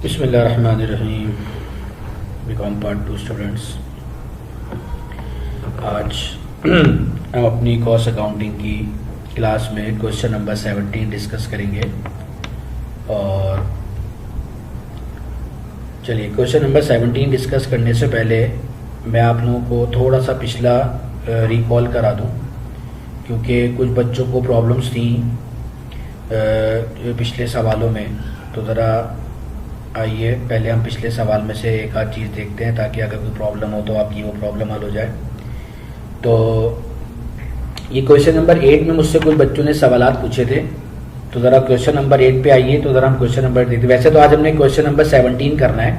बिस्मिल्लाहिर्रहमानिर्रहीम। BCom part 2 students, आज हम अपनी कॉस्ट अकाउंटिंग की क्लास में क्वेश्चन नंबर 17 डिस्कस करेंगे। और चलिए, क्वेश्चन नंबर 17 डिस्कस करने से पहले मैं आप लोगों को थोड़ा सा पिछला रिकॉल करा दूं, क्योंकि कुछ बच्चों को प्रॉब्लम्स थी पिछले सवालों में। तो ज़रा आइए पहले हम पिछले सवाल में से एक आध चीज़ देखते हैं, ताकि अगर कोई प्रॉब्लम हो तो आपकी वो प्रॉब्लम हल हो जाए। तो ये क्वेश्चन नंबर 8 में मुझसे कुछ बच्चों ने सवालात पूछे थे, तो ज़रा क्वेश्चन नंबर 8 पे आइए। तो ज़रा हम क्वेश्चन नंबर देखते। वैसे तो आज हमने क्वेश्चन नंबर 17 करना है,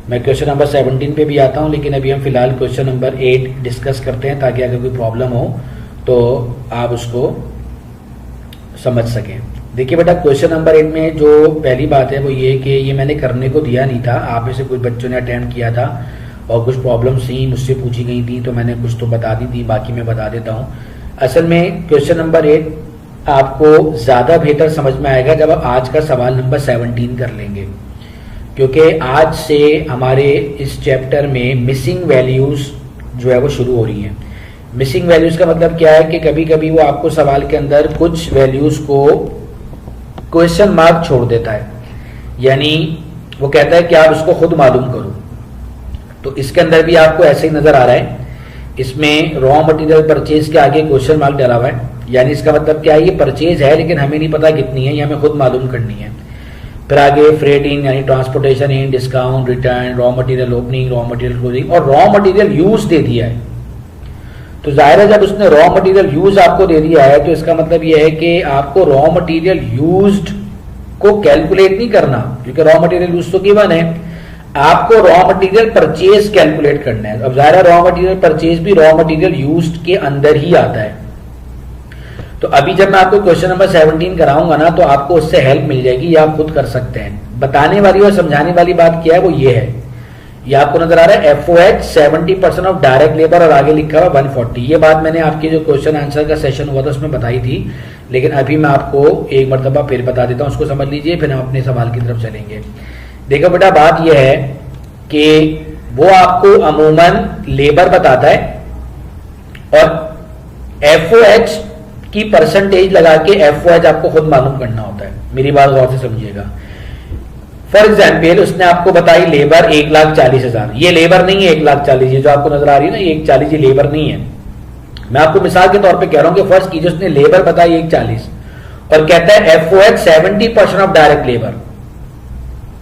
मैं क्वेश्चन नंबर 17 पे भी आता हूँ, लेकिन अभी हम फिलहाल क्वेश्चन नंबर 8 डिस्कस करते हैं, ताकि अगर कोई प्रॉब्लम हो तो आप उसको समझ सकें। देखिए बेटा, क्वेश्चन नंबर 8 में जो पहली बात है वो ये कि ये मैंने करने को दिया नहीं था, आप में से कुछ बच्चों ने अटेम्प्ट किया था और कुछ प्रॉब्लम्स थी मुझसे पूछी गई थी, तो मैंने कुछ तो बता दी थी, बाकी मैं बता देता हूँ। असल में क्वेश्चन नंबर 8 आपको ज़्यादा बेहतर समझ में आएगा जब आप आज का सवाल नंबर 17 कर लेंगे, क्योंकि आज से हमारे इस चैप्टर में मिसिंग वैल्यूज़ जो है वो शुरू हो रही हैं। मिसिंग वैल्यूज़ का मतलब क्या है कि कभी कभी वो आपको सवाल के अंदर कुछ वैल्यूज़ को क्वेश्चन मार्क छोड़ देता है, यानी वो कहता है कि आप इसको खुद मालूम करो। तो इसके अंदर भी आपको ऐसे ही नजर आ रहा है, इसमें रॉ मटेरियल परचेज के आगे क्वेश्चन मार्क डाला हुआ है, यानी इसका मतलब क्या है, ये परचेज है लेकिन हमें नहीं पता कितनी है, ये हमें खुद मालूम करनी है। फिर आगे फ्रेट इन यानी ट्रांसपोर्टेशन इन, discount, return, raw material opening, raw material closing और रॉ मटेरियल यूज दे दिया है। तो जाहिर है जब उसने रॉ मटेरियल यूज आपको दे दिया है तो इसका मतलब यह है कि आपको रॉ मटेरियल यूज्ड को कैलकुलेट नहीं करना, क्योंकि रॉ मटेरियल यूज तो गिवन है, आपको रॉ मटेरियल परचेज कैलकुलेट करना है। अब जाहिर है रॉ मटेरियल परचेज भी रॉ मटेरियल यूज्ड के अंदर ही आता है। तो अभी जब मैं आपको क्वेश्चन नंबर 17 कराऊंगा ना, तो आपको उससे हेल्प मिल जाएगी, ये आप खुद कर सकते हैं। बताने वाली और समझाने वाली बात क्या है, वो ये है, ये आपको नजर आ रहा है FOH 70% ऑफ डायरेक्ट लेबर और आगे लिखा हुआ 140। ये बात मैंने आपके जो क्वेश्चन आंसर का सेशन हुआ था उसमें बताई थी, लेकिन अभी मैं आपको एक मरतबा फिर बता देता हूं, उसको समझ लीजिए, फिर हम अपने सवाल की तरफ चलेंगे। देखो बेटा, बात यह है कि वो आपको अमूमन लेबर बताता है और FOH की परसेंटेज लगा के FOH आपको खुद मालूम करना होता है। मेरी बात गौर से समझिएगा। फॉर एग्जाम्पल उसने आपको बताई लेबर 1,40,000, ये लेबर नहीं है 1,40,000, ये जो आपको नजर आ रही है ना, ये 1,40,000 ये लेबर नहीं है। मैं आपको मिसाल के तौर पे कह रहा हूं कि फर्स्ट कीजिए उसने लेबर बताई 1,40,000 और कहता है FOH 70% ऑफ डायरेक्ट लेबर।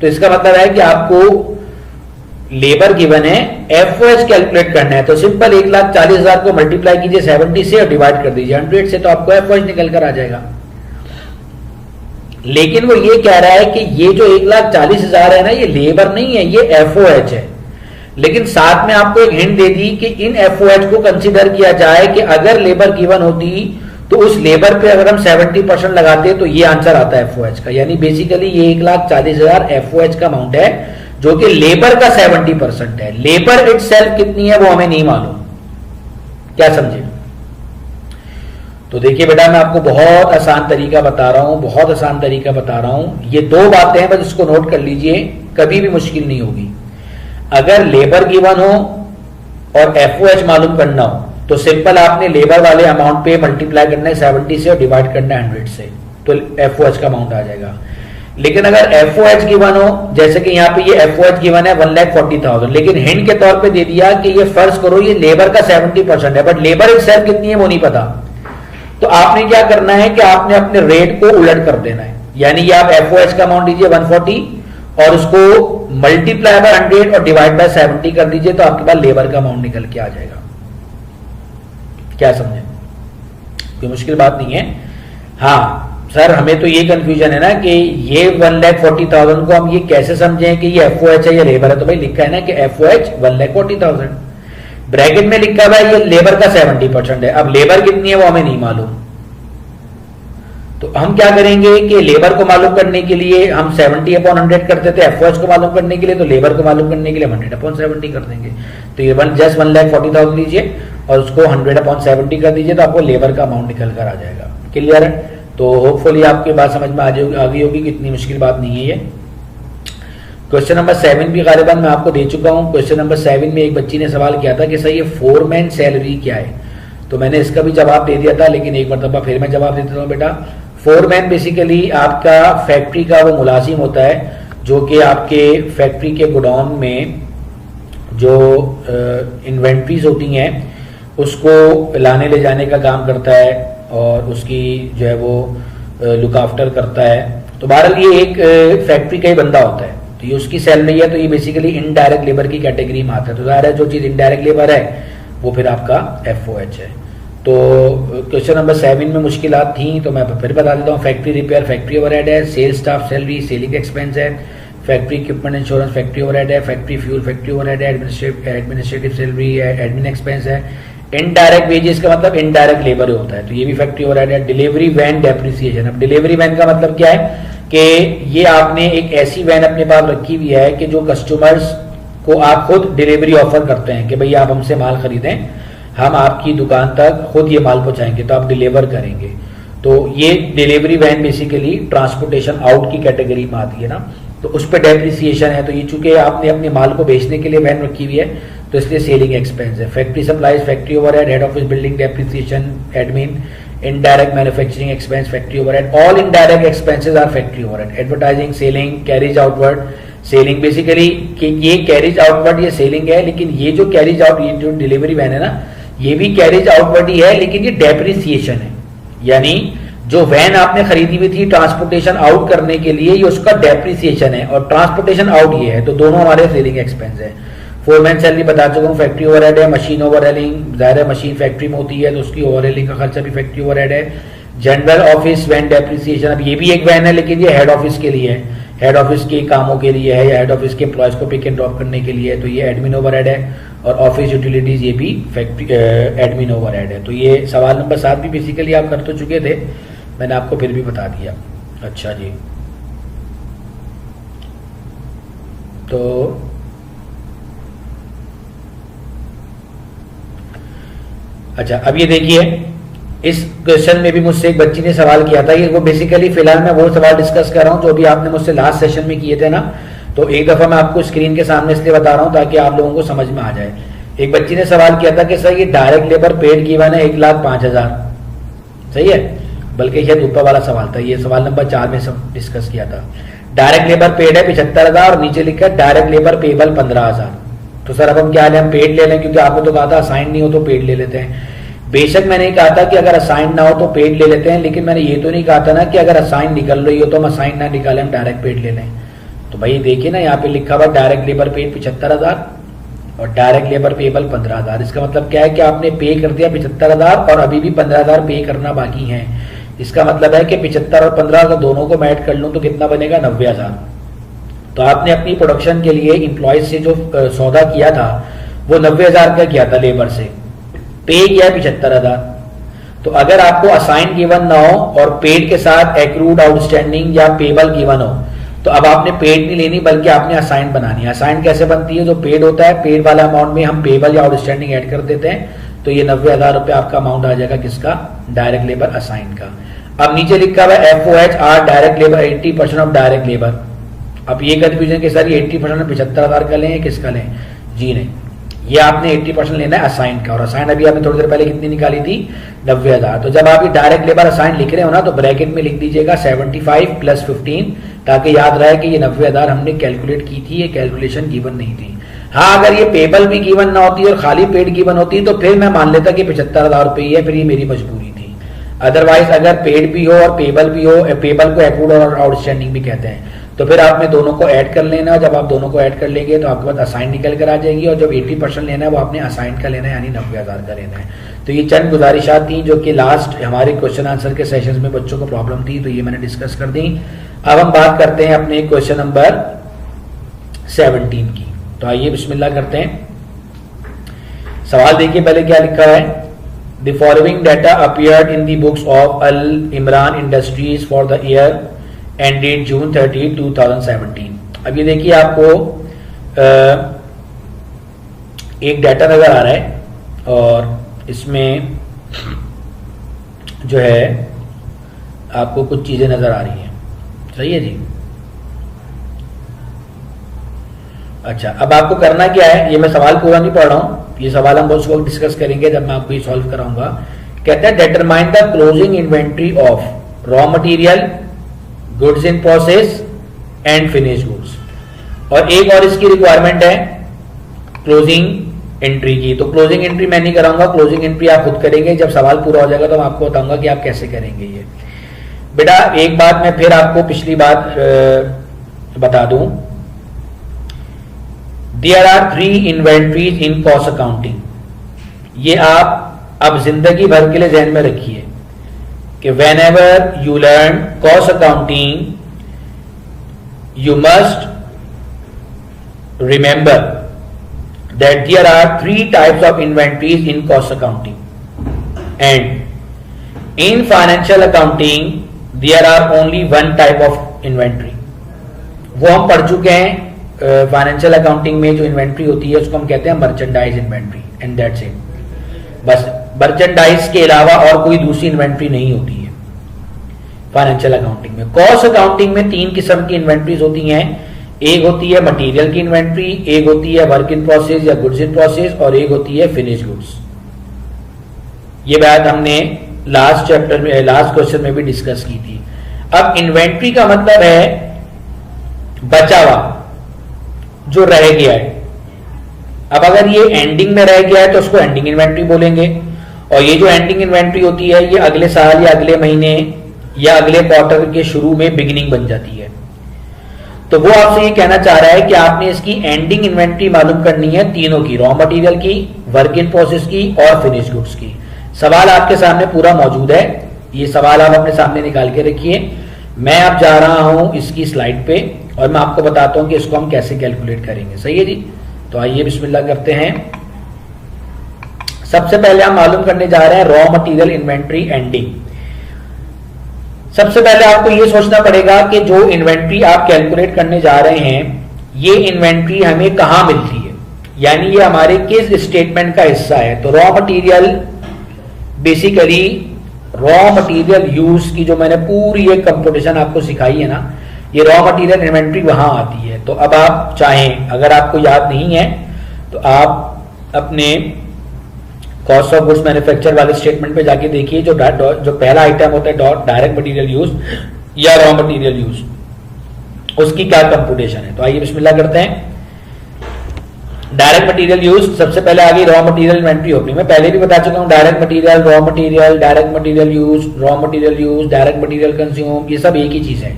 तो इसका मतलब है कि आपको लेबर गिवन है, FOH कैलकुलेट करना है। तो सिंपल 1,40,000 को मल्टीप्लाई कीजिए 70 से और डिवाइड कर दीजिए 100 से, तो आपको FOH निकल कर आ जाएगा। लेकिन वो ये कह रहा है कि ये जो 1,40,000 है ना, ये लेबर नहीं है, ये FOH है। लेकिन साथ में आपको एक हिंट दे दी कि इन FOH को कंसीडर किया जाए कि अगर लेबर गिवन होती तो उस लेबर पे अगर हम 70% लगाते तो ये आंसर आता है FOH का। यानी बेसिकली ये 1,40,000 FOH का अमाउंट है, जो कि लेबर का 70% है। लेबर इटसेल्फ कितनी है वो हमें नहीं मालूम। क्या समझे? तो देखिए बेटा, मैं आपको बहुत आसान तरीका बता रहा हूं, बहुत आसान तरीका बता रहा हूं। ये दो बातें हैं, बस इसको नोट कर लीजिए, कभी भी मुश्किल नहीं होगी। अगर लेबर गिवन हो और FOH मालूम करना हो तो सिंपल आपने लेबर वाले अमाउंट पे मल्टीप्लाई करना है 70 से और डिवाइड करना है 100 से, तो FOH का अमाउंट आ जाएगा। लेकिन अगर FOH गिवन हो, जैसे कि यहाँ पे ये FOH गिवन है 1,40,000, लेकिन हिंट के तौर पे दे दिया कि ये फर्ज करो ये लेबर का 70% है, बट लेबर इटसेल्फ कितनी है वो नहीं पता। तो आपने क्या करना है कि आपने अपने रेट को उलट कर देना है, यानी ये आप FOH का अमाउंट दीजिए 140 और उसको मल्टीप्लाई बाय 100 और डिवाइड बाय 70 कर दीजिए, तो आपके पास लेबर का अमाउंट निकल के आ जाएगा। क्या समझे? कोई मुश्किल बात नहीं है। हाँ सर, हमें तो ये कंफ्यूजन है ना कि ये 1,40,000 को हम ये कैसे समझें कि ये FOH है या लेबर है। तो भाई लिखा है ना कि FOH 1,40,000, ब्रैकेट में लिखा हुआ है ये लेबर का 70% है। अब लेबर कितनी है वो हमें नहीं मालूम, तो हम क्या करेंगे कि लेबर को मालूम करने के लिए हम 70/100 करते थे, FOH को मालूम करने के लिए, तो लेबर को मालूम करने के लिए 100/70 कर देंगे। तो ये जस्ट 1,40,000 लीजिए और उसको 100/70 कर दीजिए, तो आपको लेबर का अमाउंट निकल कर आ जाएगा। क्लियर है? तो होपफुली आपकी बात समझ में आ गई होगी कि इतनी मुश्किल बात नहीं है ये। क्वेश्चन नंबर 7 भी गालिबन मैं आपको दे चुका हूं। क्वेश्चन नंबर 7 में एक बच्ची ने सवाल किया था कि सर ये फोरमैन सैलरी क्या है, तो मैंने इसका भी जवाब दे दिया था, लेकिन एक मरतबा फिर मैं जवाब दे देता हूँ बेटा। फोरमैन बेसिकली आपका फैक्ट्री का वो मुलाजिम होता है जो कि आपके फैक्ट्री के गोडाउन में जो इन्वेंट्रीज होती हैं उसको लाने ले जाने का काम करता है और उसकी जो है वो लुक आफ्टर करता है। तो बहरहाल ये एक फैक्ट्री का ही बंदा होता है, तो ये उसकी सैलरी है। तो ये बेसिकली इनडायरेक्ट लेबर की कैटेगरी में आता है। तो ज़ाहिर है जो चीज़ इनडायरेक्ट लेबर है वो फिर आपका FOH है। तो क्वेश्चन नंबर 7 में मुश्किलात थी, तो मैं फिर बता देता हूँ। फैक्ट्री रिपेयर फैक्ट्री ओवरहेड है, sale staff salary selling expense है, factory equipment insurance factory overhead है, फैक्ट्री फ्यूल फैक्ट्री ओवरहेड है, एडमिनिस्ट्रेटिव सैलरी है, एडमिन एक्सपेंस है। इनडायरेक्ट वेजेस का मतलब इनडायरेक्ट लेबर होता है, तो ये भी फैक्ट्री ओवरहेड है। डिलीवरी वैन डेप्रिसिएशन, अब डिलीवरी वैन का मतलब क्या है कि ये आपने एक ऐसी वैन अपने पास रखी हुई है कि जो कस्टमर्स को आप खुद डिलीवरी ऑफर करते हैं कि भाई आप हमसे माल खरीदें, हम आपकी दुकान तक खुद ये माल पहुंचाएंगे, तो आप डिलीवर करेंगे। तो ये delivery van basically transportation out की कैटेगरी में आती है ना, तो उस पर डेप्रिसिएशन है। तो ये चूंकि आपने अपने माल को बेचने के लिए वैन रखी हुई है तो इसलिए सेलिंग एक्सपेंस है। Factory supplies factory overhead, head office building depreciation, admin, indirect manufacturing expense factory overhead, all indirect expenses are factory overhead. Advertising, selling, carriage outward, selling basically कि ये कैरिज आउटवर्ड ये selling है, लेकिन ये जो carriage out ये जो delivery van है ना ये भी कैरिज आउटवर्ड ही है, लेकिन ये डेप्रिसिएशन है। यानी जो वैन आपने खरीदी हुई थी ट्रांसपोर्टेशन आउट करने के लिए ये उसका डेप्रिसिएशन है और ट्रांसपोर्टेशन आउट ये है, तो दोनों हमारे सेलिंग एक्सपेंस है। फोरमैन सैलरी बता चुका हूँ, फैक्ट्री ओवरहेड है। मशीन ओवरहेलिंग, ज़ाहिर मशीन फैक्ट्री में होती है तो उसकी ओवरहेलिंग का खर्चा भी फैक्ट्री ओवरहेड है। जनरल ऑफिस वैन डेप्रिसिएशन, अब ये भी एक वैन है लेकिन ये हेड ऑफिस के लिए है, हेड ऑफिस के कामों के लिए है या हेड ऑफिस के एम्प्लॉयज को पिक एंड ड्रॉप करने के लिए है, तो ये एडमिन ओवरहेड है। और ऑफिस यूटिलिटीज ये भी फैक्ट्री एडमिन ओवरहेड है। तो ये सवाल नंबर 7 भी बेसिकली आप कर तो चुके थे, मैंने आपको फिर भी बता दिया। अच्छा जी, तो अच्छा अब ये देखिए इस क्वेश्चन में भी मुझसे एक बच्ची ने सवाल किया था। ये वो बेसिकली फिलहाल मैं वो सवाल डिस्कस कर रहा हूं जो भी आपने मुझसे लास्ट सेशन में किए थे ना, तो एक दफा मैं आपको स्क्रीन के सामने इसलिए बता रहा हूं ताकि आप लोगों को समझ में आ जाए। एक बच्ची ने सवाल किया था कि सर ये डायरेक्ट लेबर पेड गिवन है 1,05,000, सही है, बल्कि शायद ऊपर वाला सवाल था, ये सवाल नंबर 4 में डिस्कस किया था। डायरेक्ट लेबर पेड है 75,000 और नीचे लिखा है डायरेक्ट लेबर पेबल 15,000। तो सर अब हम क्या लें, हम पेड ले लें, क्योंकि आपने तो कहा था असाइन नहीं हो तो पेड ले लेते हैं। बेशक मैंने कहा था कि अगर असाइन ना हो तो पेड ले लेते हैं, लेकिन मैंने ये तो नहीं कहा था ना कि अगर असाइन निकल रही हो तो हम असाइन ना निकालें, हम डायरेक्ट पेड ले लें। तो भाई देखिए ना यहाँ पे लिखा हुआ डायरेक्ट लेबर पेड 75,000 और डायरेक्ट लेबर पेबल 15,000। इसका मतलब क्या है कि आपने पे कर दिया 75,000 और अभी भी 15,000 पे करना बाकी है। इसका मतलब है कि 75 और 15 अगर दोनों को मैं ऐड कर लूं तो कितना बनेगा, 90,000। तो आपने अपनी प्रोडक्शन के लिए इंप्लॉयज से जो सौदा किया था वो 90,000 का किया था, लेबर से पे किया है 75,000। तो अगर आपको असाइन गिवन ना हो और पेड के साथ एक्रूड आउटस्टैंडिंग या पेबल गिवन हो तो अब आपने पेड नहीं लेनी बल्कि आपने असाइन बनानी है। असाइन कैसे बनती है, जो पेड होता है पेड वाला अमाउंट में हम पेबल या आउटस्टैंडिंग ऐड कर देते हैं, तो ये 90,000 रुपए आपका अमाउंट आ जाएगा किसका, डायरेक्ट लेबर असाइन का। अब नीचे लिखा हुआ है FOH are direct labour 80% of direct labour. अब ये कंफ्यूजन के सर ये 80% 75,000 का लें किसका लें, जी नहीं, ये आपने 80% लेना है असाइन का, और असाइन अभी आपने थोड़ी देर पहले कितनी निकाली थी, 90,000। तो जब आप ये डायरेक्ट लेबर असाइन लिख रहे हो ना तो ब्रैकेट में लिख दीजिएगा 75 + 15, ताकि याद रहे कि ये 90,000 हमने कैलकुलेट की थी, ये कैलकुलेशन गिवन नहीं थी। हाँ अगर ये पेबल भी गिवन ना होती और खाली पेड गिवन होती तो फिर मैं मान लेता कि 75,000 रुपये ही है, फिर ये मेरी मजबूरी थी। अदरवाइज अगर पेड भी हो और पेबल भी हो, पेबल को एक्रूड और आउटस्टैंडिंग भी कहते हैं, तो फिर आपने दोनों को ऐड कर लेना। जब आप दोनों को ऐड कर लेंगे तो आपके पास असाइन निकल कर आ जाएगी, और जब 80% लेना है वो आपने असाइन का लेना है, यानी 90,000 का लेना है। तो ये चंद गुजारिशात थी जो कि लास्ट हमारे क्वेश्चन आंसर के सेशंस में बच्चों को प्रॉब्लम थी, तो ये मैंने डिस्कस कर दी। अब हम बात करते हैं अपने क्वेश्चन नंबर 17 की। तो आइए बिस्मिल्लाह करते हैं। सवाल देखिए पहले क्या लिखा है, the following data appeared in the books of Al Imran industries for the year ended June 30, 2017। अब ये देखिए आपको एक डाटा नजर आ रहा है और इसमें जो है आपको कुछ चीजें नजर आ रही हैं, सही है जी। अच्छा, अब आपको करना क्या है, ये मैं सवाल पूरा नहीं पढ़ रहा हूं, ये सवाल हम बहुत वक्त डिस्कस करेंगे जब मैं आपको ये सॉल्व कराऊंगा। कहते हैं determine the closing inventory of raw material, goods in process and finish goods. और एक और इसकी रिक्वायरमेंट है क्लोजिंग एंट्री की। तो क्लोजिंग एंट्री मैं नहीं कराऊंगा, क्लोजिंग एंट्री आप खुद करेंगे। जब सवाल पूरा हो जाएगा तो मैं आपको बताऊंगा कि आप कैसे करेंगे ये। बेटा एक बात मैं फिर आपको पिछली बात बता दूं, there are 3 inventories in cost accounting. ये आप अब जिंदगी भर के लिए ध्यान में रखिए कि when ever you learn cost accounting you must remember that there are 3 types of inventories in cost accounting, and in financial accounting there are only 1 type of inventory। वो हम पढ़ चुके हैं फाइनेंशियल अकाउंटिंग में जो इन्वेंट्री होती है उसको हम कहते हैं merchandise inventory, and that's it. बस मर्चेंडाइज के अलावा और कोई दूसरी इन्वेंट्री नहीं होती है फाइनेंशियल अकाउंटिंग में। कॉस्ट अकाउंटिंग में 3 किस्म की इन्वेंट्रीज होती हैं। एक होती है मटेरियल की इन्वेंट्री, एक होती है वर्क इन प्रोसेस या गुड्स इन प्रोसेस, और एक होती है फिनिश गुड्स। ये बात हमने लास्ट चैप्टर में, लास्ट क्वेश्चन में भी डिस्कस की थी। अब इन्वेंट्री का मतलब है बचा हुआ जो रह गया है। अब अगर ये एंडिंग में रह गया है तो उसको एंडिंग इन्वेंट्री बोलेंगे, और ये जो एंडिंग इन्वेंट्री होती है ये अगले साल या अगले महीने या अगले क्वार्टर के शुरू में बिगिनिंग बन जाती है। तो वो आपसे ये कहना चाह रहा है कि आपने इसकी एंडिंग इन्वेंट्री मालूम करनी है तीनों की, रॉ मटेरियल की, वर्क इन प्रोसेस की और फिनिश गुड्स की। सवाल आपके सामने पूरा मौजूद है, ये सवाल आप अपने सामने निकाल के रखिए। मैं अब जा रहा हूं इसकी स्लाइड पे और मैं आपको बताता हूं कि इसको हम कैसे कैलकुलेट करेंगे। सही है जी, तो आइए बिस्मिल्लाह करते हैं। सबसे पहले हम मालूम करने जा रहे हैं रॉ मटेरियल इन्वेंट्री एंडिंग। सबसे पहले आपको यह सोचना पड़ेगा कि जो इन्वेंट्री आप कैलकुलेट करने जा रहे हैं ये इन्वेंट्री हमें कहां मिलती है, यानी ये हमारे किस स्टेटमेंट का हिस्सा है। तो raw material basically raw material use की जो मैंने पूरी एक कंप्यूटेशन आपको सिखाई है ना, ये रॉ मटेरियल इन्वेंट्री वहां आती है। तो अब आप चाहें, अगर आपको याद नहीं है तो आप अपने कॉस्ट ऑफ गुड्स मैन्युफैक्चर वाले स्टेटमेंट पे जाके देखिए, जो पहला आइटम होता है डायरेक्ट मटेरियल यूज या रॉ मटेरियल यूज, उसकी क्या कंप्यूटेशन है। तो आइए बिस्मिल्लाह करते हैं। डायरेक्ट मटेरियल यूज सबसे पहले आ गई रॉ मटेरियल इन्वेंट्री ओपनिंग। मैं पहले भी बता चुका हूं direct material, raw material, direct material use, raw material use, direct material consume, ये सब एक ही चीज है।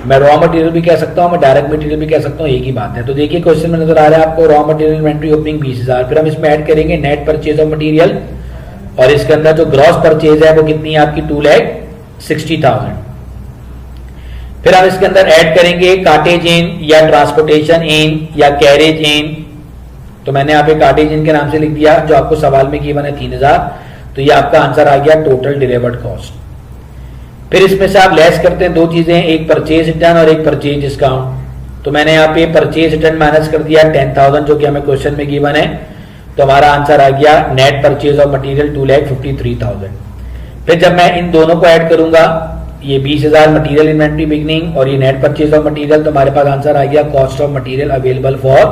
मैं रॉ मटेरियल भी कह सकता हूं, मैं डायरेक्ट मटेरियल भी कह सकता हूं, एक ही बात है। तो देखिए क्वेश्चन में नजर आ रहा है आपको रॉ मटेरियल इन्वेंट्री ओपनिंग 20,000, फिर हम इसमें ऐड करेंगे नेट परचेज ऑफ मटेरियल, और इसके अंदर जो ग्रॉस परचेज है वो कितनी है आपकी 2,60,000। फिर हम इसके अंदर ऐड करेंगे कार्टेज इन या ट्रांसपोर्टेशन इन या कैरेज इन। तो मैंने यहाँ पे कार्टेज इन के नाम से लिख दिया, जो आपको सवाल में गिवन है 3,000। तो ये आपका आंसर आ गया टोटल डिलीवर्ड कॉस्ट। फिर इसमें से आप लेस करते हैं 2 चीजें, एक परचेज रिटर्न और एक परचेज डिस्काउंट। तो मैंने यहाँ पे परचेज रिटर्न माइनस कर दिया 10,000 जो कि हमें क्वेश्चन में गिवन है। तो हमारा आंसर आ गया नेट परचेज ऑफ मटेरियल 2,53,000। फिर जब मैं इन दोनों को ऐड करूंगा, ये 20,000 मटेरियल इन्वेंट्री बिगनिंग और ये नेट परचेज ऑफ मटेरियल, तो हमारे पास आंसर आ गया cost of material available for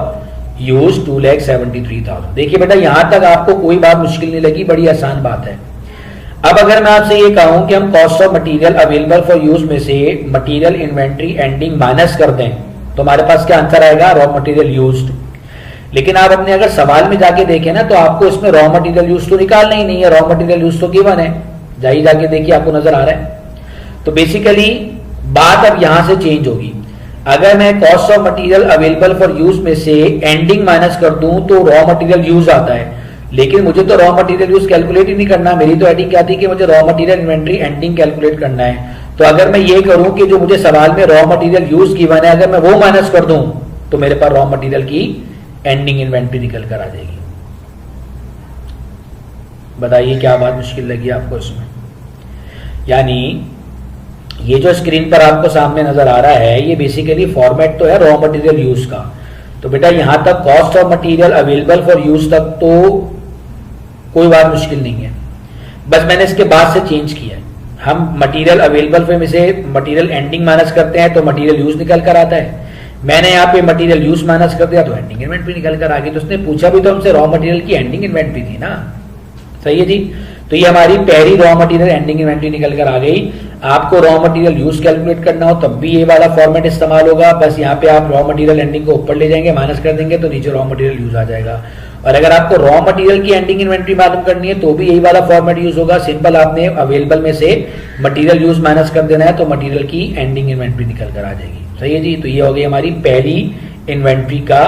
use 2,73,000। देखिए बेटा यहां तक आपको कोई बात मुश्किल नहीं लगी, बड़ी आसान बात है। अब अगर मैं आपसे ये कहूं कि हम cost of material available for use में से मटेरियल इन्वेंट्री एंडिंग माइनस कर दें तो हमारे पास क्या आंसर आएगा, रॉ मटेरियल यूज्ड। लेकिन आप अपने अगर सवाल में जाके देखें ना तो आपको इसमें रॉ मटेरियल यूज तो निकालना ही नहीं है, रॉ मटेरियल यूज तो गिवन है। जाइए जाके देखिए आपको नजर आ रहा है। तो बेसिकली बात अब यहां से चेंज होगी। अगर मैं cost of material available for use में से एंडिंग माइनस कर दूं तो रॉ मटेरियल यूज आता है, लेकिन मुझे तो रॉ मटेरियल यूज कैलकुलेट ही नहीं करना। मेरी तो हेडिंग क्या थी कि मुझे raw material inventory ending calculate करना है। तो अगर मैं ये करूं कि जो मुझे सवाल में रॉ मटेरियल यूज गिवन है अगर मैं वो माइनस कर दूं तो मेरे पास रॉ मटेरियल की एंडिंग इन्वेंट्री निकल कर आ जाएगी। बताइए क्या बात मुश्किल लगी आपको इसमें। यानी ये जो स्क्रीन पर आपको सामने नजर आ रहा है ये बेसिकली फॉर्मेट तो है रॉ मटेरियल यूज का। तो बेटा यहां तक cost of material available for use तक तो कोई बात मुश्किल नहीं है, बस मैंने इसके बाद से चेंज किया है। हम मटेरियल अवेलेबल में से मटेरियल एंडिंग माइनस करते हैं तो मटेरियल यूज निकल कर आता है। मैंने यहाँ पे मटेरियल यूज माइनस कर दिया तो एंडिंग इन्वेंट्री निकल कर आ गई। तो उसने पूछा भी तो हमसे रॉ मटेरियल की एंडिंग इन्वेंट्री थी ना, सही है जी। तो ये हमारी पहली रॉ मटेरियल एंडिंग इन्वेंट्री निकल कर आ गई। आपको रॉ मटेरियल यूज कैलकुलेट करना हो तब भी ये वाला फॉर्मेट इस्तेमाल होगा, बस यहाँ पे आप रॉ मटेरियल एंडिंग को ऊपर ले जाएंगे, माइनस कर देंगे तो नीचे रॉ मटेरियल यूज आ जाएगा। और अगर आपको रॉ मटेरियल की एंडिंग इन्वेंट्री मालूम करनी है तो भी यही वाला फॉर्मेट यूज होगा। सिंपल आपने अवेलेबल में से मटेरियल यूज माइनस कर देना है तो मटेरियल की एंडिंग इन्वेंट्री निकल कर आ जाएगी, सही है जी। तो ये हो गई हमारी पहली इन्वेंट्री का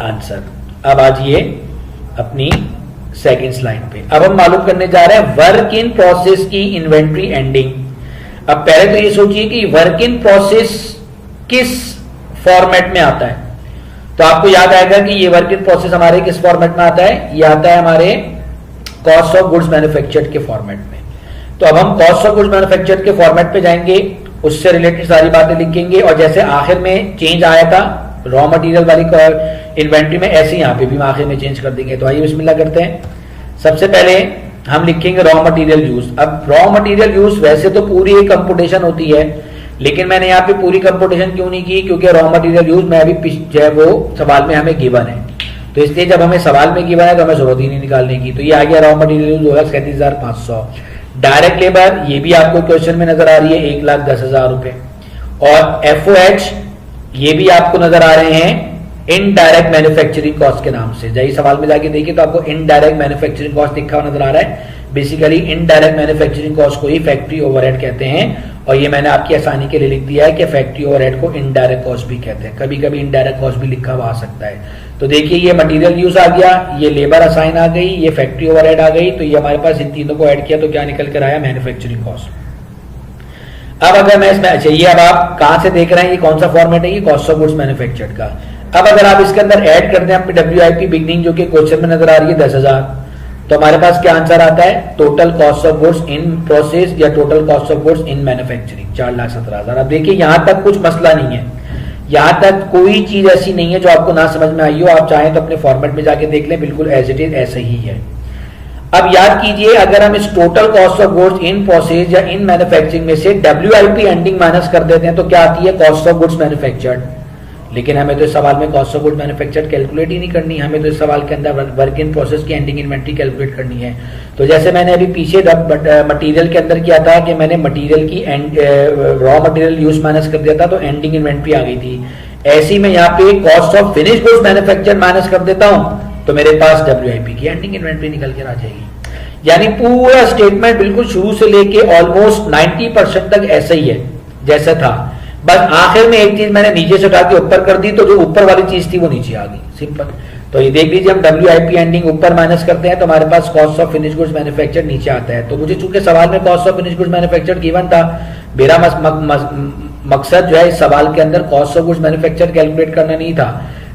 आंसर। अब आ जाइए अपनी सेकंड स्लाइड पे। अब हम मालूम करने जा रहे हैं वर्क इन प्रोसेस की इन्वेंट्री एंडिंग। अब पहले तो ये सोचिए कि वर्क इन प्रोसेस किस फॉर्मेट में आता है। तो आपको याद आएगा कि ये वर्क इन प्रोसेस हमारे किस फॉर्मेट में आता है, ये आता है हमारे कॉस्ट ऑफ गुड्स मैन्युफैक्चर्ड के फॉर्मेट में। तो अब हम कॉस्ट ऑफ गुड्स मैन्युफैक्चर्ड के फॉर्मेट पे जाएंगे, उससे रिलेटेड सारी बातें लिखेंगे और जैसे आखिर में चेंज आया था रॉ मटेरियल वाली इन्वेंट्री में, ऐसे यहाँ पे भी हम आखिर में चेंज कर देंगे। तो आइए बिस्मिल्लाह करते हैं। सबसे पहले हम लिखेंगे रॉ मटेरियल यूज। अब रॉ मटेरियल यूज वैसे तो पूरी एक कंप्यूटेशन होती है, लेकिन मैंने यहाँ पे पूरी कंप्यूटेशन क्यों नहीं की, क्योंकि रॉ मटेरियल यूज मैं अभी जो है वो सवाल में हमें गिवन है, तो इसलिए जब हमें सवाल में गिवन है तो हमें जरूरत ही नहीं निकालने की। तो ये आ गया रॉ मटेरियल यूज होगा 37,500। डायरेक्ट लेबर ये भी आपको क्वेश्चन में नजर आ रही है 1,10,000 रुपए। और एफओएच ये भी आपको नजर आ रहे हैं इनडायरेक्ट मैन्युफैक्चरिंग कॉस्ट के नाम से। जाइए सवाल में जाके देखिए तो आपको इनडायरेक्ट मैन्युफैक्चरिंग कॉस्ट लिखा हुआ नजर आ रहा है। बेसिकली इनडायरेक्ट मैन्युफैक्चरिंग कॉस्ट को ही फैक्ट्री ओवरहेड कहते हैं, और ये मैंने आपकी आसानी के लिए लिख दिया है कि फैक्ट्री ओवरहेड को इनडायरेक्ट कॉस्ट भी कहते हैं। कभी कभी इनडायरेक्ट कॉस्ट भी लिखा हुआ आ सकता है। तो देखिए ये मटेरियल यूज आ गया, ये लेबर असाइन आ गई, ये फैक्ट्री ओवरहेड आ गई। तो ये हमारे पास इन तीनों को ऐड किया तो क्या निकल कर आया, मैन्युफैक्चरिंग कॉस्ट। अब अगर मैं इसमें, अच्छा ये अब आप कहां से देख रहे हैं, ये कौन सा फॉर्मेट है, ये कॉस्ट ऑफ गुड्स मैन्युफैक्चर्ड का। अब अगर आप इसके अंदर ऐड करते हैं अपनी WIP बिगनिंग जो कि क्वेश्चन में नजर आ रही है 10,000, तो हमारे पास क्या आंसर आता है, total cost of goods in process या total cost of goods in manufacturing 4,17,000। अब देखिए यहां तक कुछ मसला नहीं है, यहां तक कोई चीज ऐसी नहीं है जो आपको ना समझ में आई हो। आप चाहें तो अपने फॉर्मेट में जाके देख लें, बिल्कुल एज इट इज ऐसे ही है। अब याद कीजिए अगर हम इस total cost of goods in process या इन मैन्युफैक्चरिंग में से WIP एंडिंग माइनस कर देते हैं तो क्या आती है, कॉस्ट ऑफ गुड्स मैन्युफैक्चर्ड। लेकिन हमें तो इस सवाल में cost of goods manufactured calculate ही नहीं करनी, हमें तो इस सवाल के अंदर वर्क इन प्रोसेस की एंडिंग इन्वेंट्री कैलकुलेट करनी है। तो जैसे मैंने अभी पीछे मटेरियल के अंदर किया था कि मैंने मटेरियल की रॉ मटेरियल यूज माइनस कर दिया था तो एंडिंग इन्वेंट्री आ गई थी, ऐसी में यहाँ पे cost of finish goods manufactured minus कर देता हूं तो मेरे पास WIP की एंडिंग इन्वेंट्री निकल कर आ जाएगी। यानी पूरा स्टेटमेंट बिल्कुल शुरू से लेके ऑलमोस्ट 90% तक ऐसा ही है जैसा था, बस आखिर में एक चीज मैंने नीचे से उठा के ऊपर कर दी तो जो ऊपर वाली चीज थी वो नीचे आ गई, सिंपल। तो ये देख लीजिए हम WIP एंडिंग ऊपर माइनस करते हैं तो हमारे पास cost of finish goods manufactured नीचे आता है। तो मुझे चूंकि सवाल में cost of finish goods manufactured given था, मेरा मकसद जो है इस सवाल के अंदर cost of goods manufactured calculate करना नहीं था,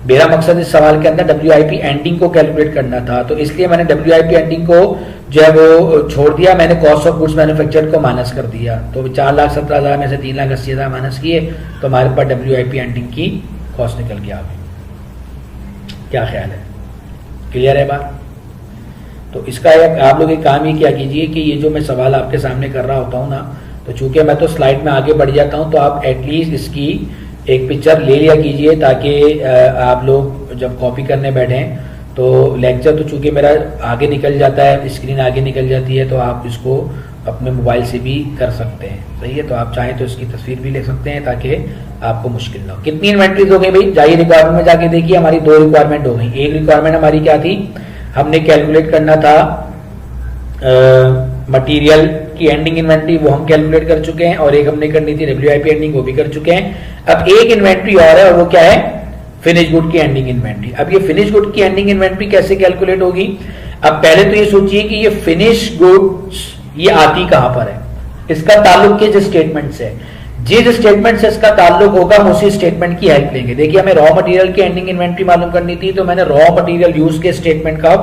मेरा मकसद इस सवाल के अंदर WIP एंडिंग को कैलकुलेट करना था। तो इसलिए मैंने WIP एंडिंग को जो है वो छोड़ दिया, मैंने कॉस्ट ऑफ गुड्स मैन्युफैक्चर्ड को माइनस कर दिया। तो 4,17,000 में से 3,80,000 माइनस किए तो हमारे पास WIP एंडिंग की कॉस्ट निकल के आ गई। क्या ख्याल है, क्लियर है बात? तो इसका आप लोग एक काम ही क्या कीजिए कि ये जो मैं सवाल आपके सामने कर रहा होता हूँ ना, तो चूंकि मैं तो स्लाइड में आगे बढ़ जाता हूँ तो आप एटलीस्ट इसकी एक पिक्चर ले लिया कीजिए ताकि आप लोग जब कॉपी करने बैठें तो लेक्चर तो चूंकि मेरा आगे निकल जाता है, स्क्रीन आगे निकल जाती है, तो आप इसको अपने मोबाइल से भी कर सकते हैं, सही है। तो आप चाहें तो इसकी तस्वीर भी ले सकते हैं ताकि आपको मुश्किल ना हो। कितनी इन्वेंट्रीज हो गई भाई, जाइए रिक्वायरमेंट में जाके देखिए, हमारी 2 रिक्वायरमेंट हो गई। एक रिक्वायरमेंट हमारी क्या थी, हमने कैलकुलेट करना था मटीरियल की एंडिंग इन्वेंट्री, वो हम कैलकुलेट कर चुके हैं, और एक हमने करनी थी WIP एंडिंग, वो भी कर चुके हैं। अब एक इन्वेंट्री और है और वो क्या है, फिनिश गुड की एंडिंग इन्वेंट्री। अब ये फिनिश गुड की एंडिंग इन्वेंट्री कैसे कैलकुलेट होगी, अब पहले तो ये सोचिए कि ये फिनिश गुड्स ये आती कहां पर है, इसका ताल्लुक किस स्टेटमेंट से, जिस स्टेटमेंट से इसका ताल्लुक होगा हम उसी स्टेटमेंट की हेल्प लेंगे। देखिए हमें रॉ मटेरियल की एंडिंग इन्वेंट्री मालूम करनी थी तो मैंने रॉ मटेरियल यूज के स्टेटमेंट का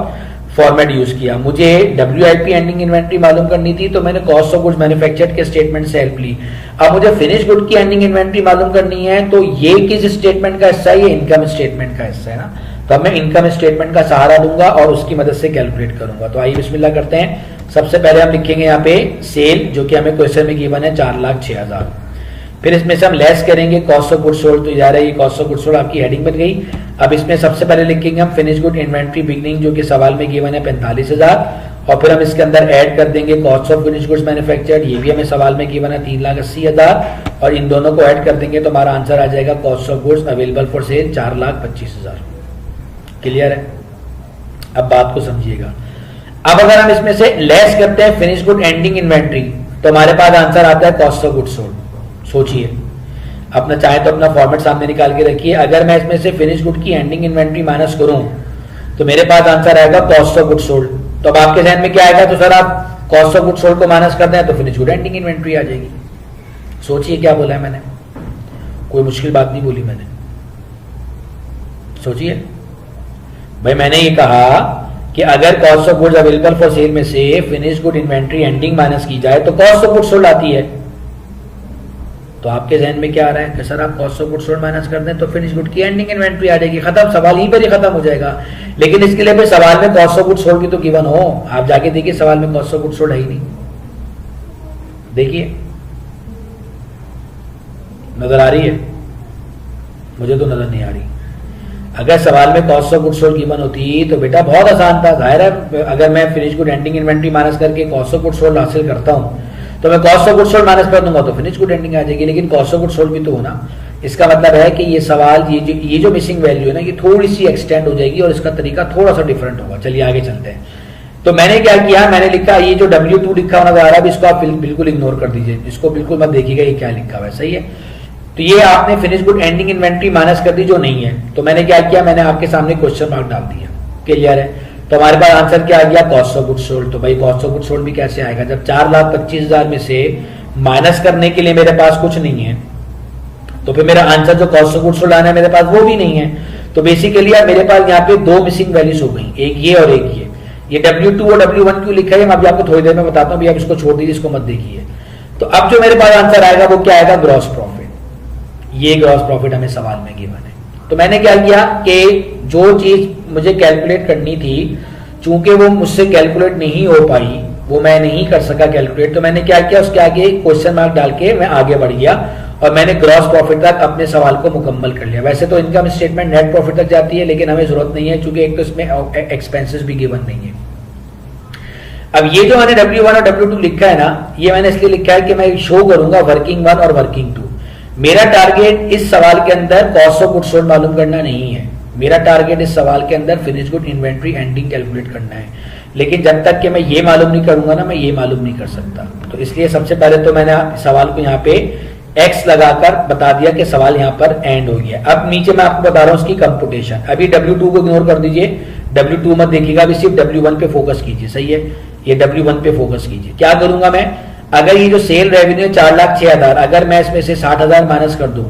फॉर्मेट यूज किया। मुझे WIP एंडिंग इन्वेंट्री मालूम करनी थी तो मैंने कॉस्ट ऑफ गुड्स मैन्युफैक्चर्ड के स्टेटमेंट से हेल्प ली। अब मुझे फिनिश गुड की एंडिंग इन्वेंट्री मालूम करनी है तो ये किस स्टेटमेंट का हिस्सा है, ये इनकम स्टेटमेंट का हिस्सा है ना, तो अब मैं इनकम स्टेटमेंट का सहारा लूंगा और उसकी मदद से कैलकुलेट करूंगा। तो आइए बिस्मिल्लाह करते हैं। सबसे पहले हम लिखेंगे यहाँ पे सेल, जो कि हमें क्वेश्चन में गिवन है 4,06,000। फिर इसमें से हम लेस करेंगे कॉस्ट ऑफ गुड सोल्ड, तो यार ये कॉस्ट ऑफ गुड सोल्ड आपकी हेडिंग बन गई। अब इसमें सबसे पहले लिखेंगे हम फिनिश गुड इन्वेंट्री बिगनिंग, जो कि सवाल में गिवन है 45,000, और फिर हम इसके अंदर ऐड कर देंगे cost of finish goods manufactured, ये भी हमें सवाल में गिवन है 3,80,000, और इन दोनों को ऐड कर देंगे तो हमारा आंसर आ जाएगा cost of goods available for sale 4,25,000। Clear है? अब बात को समझिएगा। अब अगर हम इसमें से लेस करते हैं फिनिश गुड एंडिंग इन्वेंट्री, तो हमारे पास आंसर आता है कॉस्ट ऑफ गुड्स सोल्ड। सोचिए, अपना चाहे तो अपना फॉर्मेट सामने निकाल के रखिए। अगर मैं इसमें से फिनिश गुड की एंडिंग इन्वेंट्री माइनस करूं तो मेरे पास आंसर आएगा कॉस्ट ऑफ गुड्स सोल्ड। तो अब आपके ध्यान में क्या आएगा? तो सर आप कॉस्ट ऑफ गुड्स सोल्ड को माइनस कर दें तो फिनिश गुड एंडिंग इन्वेंट्री आ जाएगी। सोचिए क्या बोला है मैंने, कोई मुश्किल बात नहीं बोली मैंने। सोचिए भाई, मैंने ये कहा कि अगर cost of goods available for sale में से finish good inventory ending minus की जाए तो कॉस्ट ऑफ गुड्स सोल्ड आती है। तो आपके जहन में क्या आ रहा है कि सर आप cost of goods sold minus कर दें तो फिनिश गुड की एंडिंग इन्वेंट्री आ जाएगी, खत्म, सवाल यहीं पर ही खत्म हो जाएगा। लेकिन इसके लिए फिर सवाल में कॉस्ट ऑफ गुड्स सोल्ड भी तो गिवन हो। आप जाके देखिए सवाल में कॉस्ट ऑफ गुड्स सोल्ड है ही नहीं। देखिए नजर आ रही है? मुझे तो नजर नहीं आ रही। अगर सवाल में cost of goods sold given होती तो बेटा बहुत आसान था। जाहिर है अगर मैं finish good ending inventory minus करके कॉस्ट ऑफ गुड्स सोल्ड हासिल करता हूं तो मैं cost of goods sold minus कर दूंगा तो फिनिश गुड एंडिंग आ जाएगी। लेकिन कॉस्ट ऑफ गुड्स सोल्ड भी तो होना। इसका मतलब है कि ये सवाल ये जो मिसिंग वैल्यू है ना, ये थोड़ी सी एक्सटेंड हो जाएगी और इसका तरीका थोड़ा सा डिफरेंट होगा। चलिए आगे चलते हैं। तो मैंने क्या किया, मैंने लिखा ये जो W2 लिखा हुआ नजर आ रहा है, इसको आप बिल्कुल इग्नोर कर दीजिए, इसको बिल्कुल मत देखिएगा ये क्या लिखा हुआ है। सही है? तो ये आपने finish good ending inventory minus कर दी जो नहीं है। तो मैंने क्या किया, मैंने आपके सामने क्वेश्चन मार्क डाल दिया। क्लियर है? तो हमारे पास आंसर क्या आ गया? Cost of goods sold. तो भाई कॉस्ट ऑफ गुड्स सोल्ड भी कैसे आएगा जब 4,25,000 में से माइनस करने के लिए मेरे पास कुछ नहीं है, तो फिर मेरा आंसर जो कॉस्ट ऑफ गुड्स सोल्ड आना है मेरे पास वो भी नहीं है। तो बेसिकली अब मेरे पास यहाँ पे दो मिसिंग वैल्यूज हो गई, एक ये और एक ये W2 और W1 क्यों लिखा है मैं अभी आपको थोड़ी देर में बताता हूँ। अभी आप इसको छोड़ दीजिए, इसको मत देखिए। तो अब जो मेरे पास आंसर आएगा वो क्या आएगा? Gross profit. ये ग्रॉस प्रॉफिट हमें सवाल में गिवन है। तो मैंने क्या किया कि जो चीज मुझे कैलकुलेट करनी थी, चूंकि वो मुझसे कैलकुलेट नहीं हो पाई, वो मैं नहीं कर सका कैलकुलेट, तो मैंने क्या किया, उसके आगे क्वेश्चन मार्क डाल के मैं आगे बढ़ गया और मैंने ग्रॉस प्रॉफिट तक अपने सवाल को मुकम्मल कर लिया। वैसे तो इनकम स्टेटमेंट नेट प्रॉफिट तक जाती है, लेकिन हमें जरूरत नहीं है क्योंकि एक तो इसमें एक्सपेंसेस भी गिवन नहीं है। अब ये जो मैंने W1 और W2 लिखा है ना, ये मैंने इसलिए लिखा है कि मैं शो करूंगा वर्किंग 1 और वर्किंग 2। मेरा टारगेट इस सवाल के अंदर कॉस्ट ऑफ गुड्स सोल्ड मालूम करना नहीं है। मेरा टारगेट इस सवाल के अंदर finish good inventory ending calculate करना है। लेकिन जब तक कि मैं ये मालूम नहीं करूंगा ना, मैं ये मालूम नहीं कर सकता। तो इसलिए सबसे पहले तो मैंने सवाल को यहाँ पे X लगाकर बता दिया कि सवाल यहाँ पर एंड हो गया। अब नीचे मैं आपको बता रहा हूँ उसकी कंप्यूटेशन। अभी W2 को इग्नोर कर दीजिए, W2 मत देखिएगा, अभी सिर्फ W1 पे फोकस कीजिए। सही है? ये W1 पे फोकस कीजिए। क्या करूंगा मैं, अगर ये जो सेल रेवेन्यू 4,06,000, अगर मैं इसमें से 60,000 माइनस कर दूं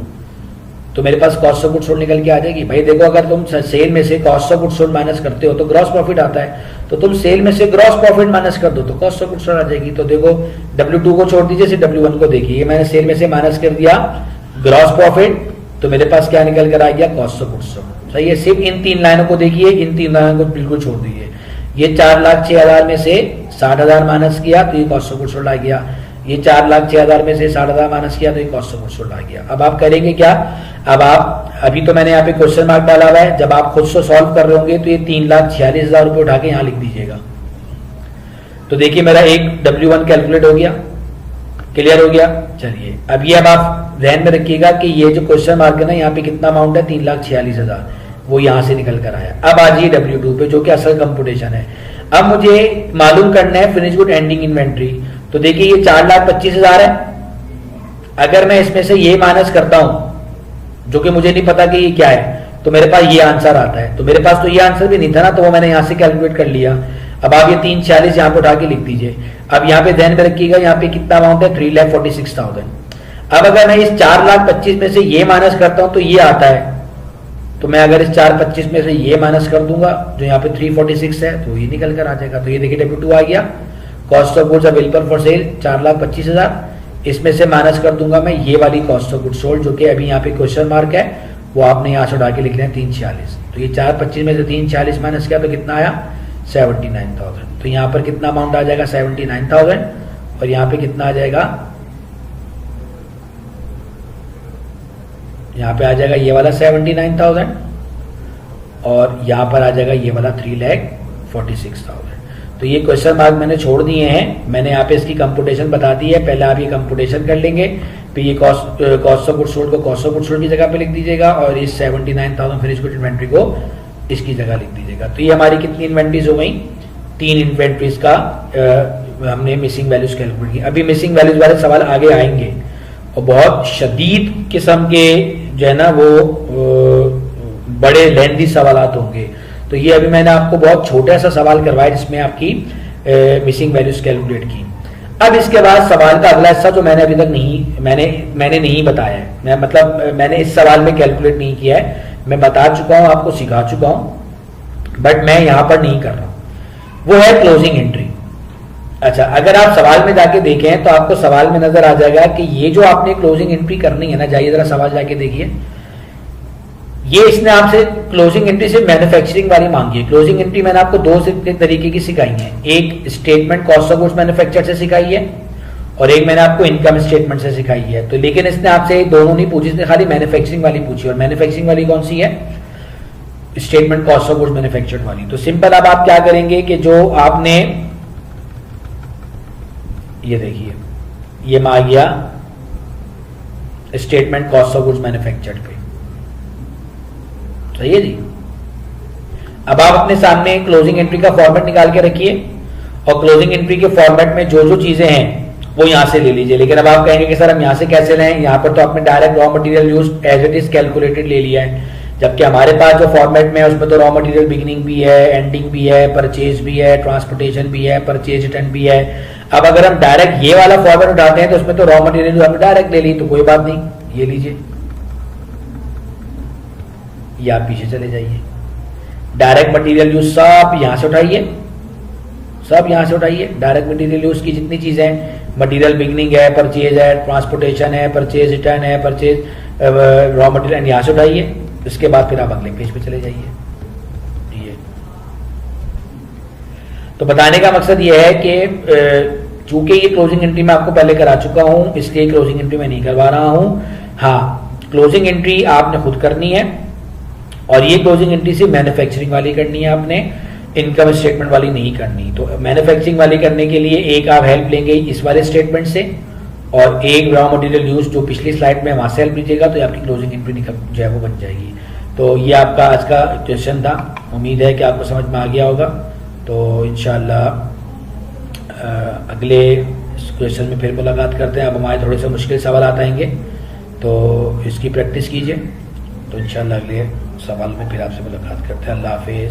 तो मेरे पास कॉस्ट ऑफ गुड्स सोल्ड निकल के आ जाएगी। भाई देखो, अगर तुम सेल में से cost of goods sold minus करते हो तो ग्रॉस प्रॉफिट आता है, तो तुम सेल में से ग्रॉस प्रॉफिट माइनस कर दो तो कॉस्ट ऑफ गुड्स सोल्ड आ जाएगी। तो देखो W2 को छोड़ दीजिए, सिर्फ W1 को देखिए। मैंने सेल में से माइनस कर दिया ग्रॉस प्रॉफिट, तो मेरे पास क्या निकल कर आ गया? Cost of goods sold. सही है? सिर्फ इन 3 लाइनों को देखिए, इन 3 लाइनों को बिल्कुल छोड़ दीजिए। ये 4,06,000 में से 60,000 माइनस किया तो ये कॉस्ट ऑफ गुड्स सोल्ड आ गया। ये 4,06,000 में से 60,000 माइनस किया तो ये कॉस्ट ऑफ गुड्स सोल्ड आ गया। अब आप करेंगे क्या? अब आप अभी तो मैंने यहाँ पे क्वेश्चन मार्क डाला हुआ है, जब आप खुद से सॉल्व कर रहे होंगे तो ये 3,46,000 रुपए उठा के यहाँ लिख दीजिएगा। तो देखिए मेरा एक W1 कैलकुलेट हो गया। क्लियर हो गया? चलिए अब ये अब आप ध्यान में रखिएगा कि ये जो क्वेश्चन मार्क है ना, यहाँ पे कितना अमाउंट है? 3,46,000, वो यहाँ से निकल कर आया। अब आ जाइए W2 पे, जो कि असल कंप्यूटेशन है। अब मुझे मालूम करना है फिनिश गुड एंडिंग इन्वेंट्री। तो देखिए ये 4,25,000 है। अगर मैं इसमें से ये माइनस करता हूं, जो कि मुझे नहीं पता कि ये क्या है, तो मेरे पास ये आंसर आता है। तो मेरे पास तो ये आंसर भी नहीं था ना, तो वो मैंने यहां से कैलकुलेट कर लिया। अब आप ये 3,46 यहाँ पे उठा के लिख दीजिए। अब यहाँ पे ध्यान में रखिएगा, यहाँ पे कितना अमाउंट है? 3,46,000। अब अगर मैं इस 4,25,000 में से ये माइनस करता हूं तो ये आता है। तो मैं अगर इस 4,25,000 में से ये माइनस कर दूंगा, जो यहाँ पे 346 है, तो ये निकल कर आ जाएगा। तो ये देखिए W2 आ गया। Cost of goods available for sale 4,25,000, इसमें से माइनस कर दूंगा मैं ये वाली कॉस्ट ऑफ गुड्स सोल्ड, जो कि अभी यहाँ पे क्वेश्चन मार्क है, वो आपने यहाँ से उठा के लिख लें 3,46। तो ये 4,25,000 में से 3,46 माइनस किया तो कितना आया? 79,000। तो यहाँ पर कितना अमाउंट आ जाएगा? 79,000। और यहाँ पे कितना आ जाएगा? यहाँ पे आ जाएगा ये वाला 79,000 और यहाँ पर आ जाएगा ये वाला 3,46,000। तो ये क्वेश्चन मार्क मैंने छोड़ दिए हैं, मैंने यहाँ पे इसकी कंप्यूटेशन बता दी है। पहले आप ये कंप्यूटेशन कर लेंगे, फिर ये कॉस्ट ऑफ गुड्स सोल्ड को कॉस्ट ऑफ गुड्स सोल्ड की जगह पे लिख दीजिएगा और इस 79,000 फिनिश गुड इन्वेंट्री को इसकी जगह लिख दीजिएगा। तो ये हमारी कितनी इन्वेंट्रीज हो गई, 3 इन्वेंट्रीज का हमने मिसिंग वैल्यूज कैलकुलेट की। अभी मिसिंग वैल्यूज वाले सवाल आगे आएंगे और बहुत शदीद किस्म के जो है ना वो बड़े लेंथी सवालात होंगे। तो ये अभी मैंने आपको बहुत छोटा सा सवाल करवाया जिसमें आपकी मिसिंग वैल्यूज कैलकुलेट की। अब इसके बाद सवाल का अगला हिस्सा जो मैंने अभी तक मैंने नहीं बताया है, मैंने इस सवाल में कैलकुलेट नहीं किया है, मैं बता चुका हूं, आपको सिखा चुका हूं, बट मैं यहां पर नहीं कर रहा हूं, वो है क्लोजिंग एंट्री। अच्छा, अगर आप सवाल में जाके देखें तो आपको सवाल में नजर आ जाएगा कि ये जो आपने क्लोजिंग एंट्री करनी है ना, जाइए जरा सवाल जाके देखिए, ये इसने आपसे क्लोजिंग एंट्री से मैन्युफैक्चरिंग वाली मांगी है। क्लोजिंग एंट्री मैंने आपको 2 तरीके की सिखाई है, एक statement cost of goods manufacture से सिखाई है और एक मैंने आपको इनकम स्टेटमेंट से सिखाई है। तो लेकिन इसने आपसे दोनों नहीं पूछी, इसने खाली मैन्युफैक्चरिंग वाली पूछी। और मैन्युफैक्चरिंग वाली कौन सी है, statement cost of goods manufactured वाली। तो सिंपल अब आप क्या करेंगे कि जो आपने ये देखिए, ये आ गया statement cost of goods manufactured पे, सही है जी। अब आप अपने सामने क्लोजिंग एंट्री का फॉर्मेट निकाल के रखिए और क्लोजिंग एंट्री के फॉर्मेट में जो जो चीजें हैं वो यहां से ले लीजिए। लेकिन अब आप कहेंगे कि सर हम यहां से कैसे लें, यहां पर तो आपने direct raw material use as it is calculated ले लिया है, जबकि हमारे पास जो फॉर्मेट में है उसमें तो रॉ मटेरियल बिगिनिंग भी है, एंडिंग भी है, परचेज भी है, ट्रांसपोर्टेशन भी है, परचेज रिटर्न भी है। अब अगर हम डायरेक्ट ये वाला फॉर्मेट उठाते हैं तो उसमें तो रॉ मटेरियल हमने डायरेक्ट ले ली, तो कोई बात नहीं, ये लीजिए, या आप पीछे चले जाइए, डायरेक्ट मटेरियल यूज सब यहां से उठाइए, सब यहां से उठाइए। डायरेक्ट मटेरियल यूज की जितनी चीजें हैं, मटेरियल बिगनिंग है, परचेज है, ट्रांसपोर्टेशन है, परचेज रिटर्न है, परचेज रॉ मटेरियल यहां से उठाइए। इसके बाद फिर आप अगले पेज पे चले जाइए। ये तो बताने का मकसद ये है कि चूंकि ये क्लोजिंग एंट्री मैं आपको पहले करा चुका हूं, इसलिए क्लोजिंग एंट्री मैं नहीं करवा रहा हूं। हाँ, क्लोजिंग एंट्री आपने खुद करनी है और ये क्लोजिंग एंट्री से मैन्युफैक्चरिंग वाली करनी है, आपने इनकम स्टेटमेंट वाली नहीं करनी। तो मैन्युफैक्चरिंग वाली करने के लिए एक आप हेल्प लेंगे इस वाले स्टेटमेंट से और एक रॉ मटेरियल यूज जो पिछली स्लाइड में वहां से हेल्प लीजिएगा, तो आपकी क्लोजिंग एंट्री जो है वो बन जाएगी। तो ये आपका आज का क्वेश्चन था, उम्मीद है कि आपको समझ में आ गया होगा। तो इंशाल्लाह अगले क्वेश्चन में फिर मुलाकात करते हैं। अब हमारे थोड़े से मुश्किल सवाल आएंगे तो इसकी प्रैक्टिस कीजिए। तो इंशाल्लाह अगले सवाल में फिर आपसे मुलाकात करते हैं। अल्लाह हाफिज।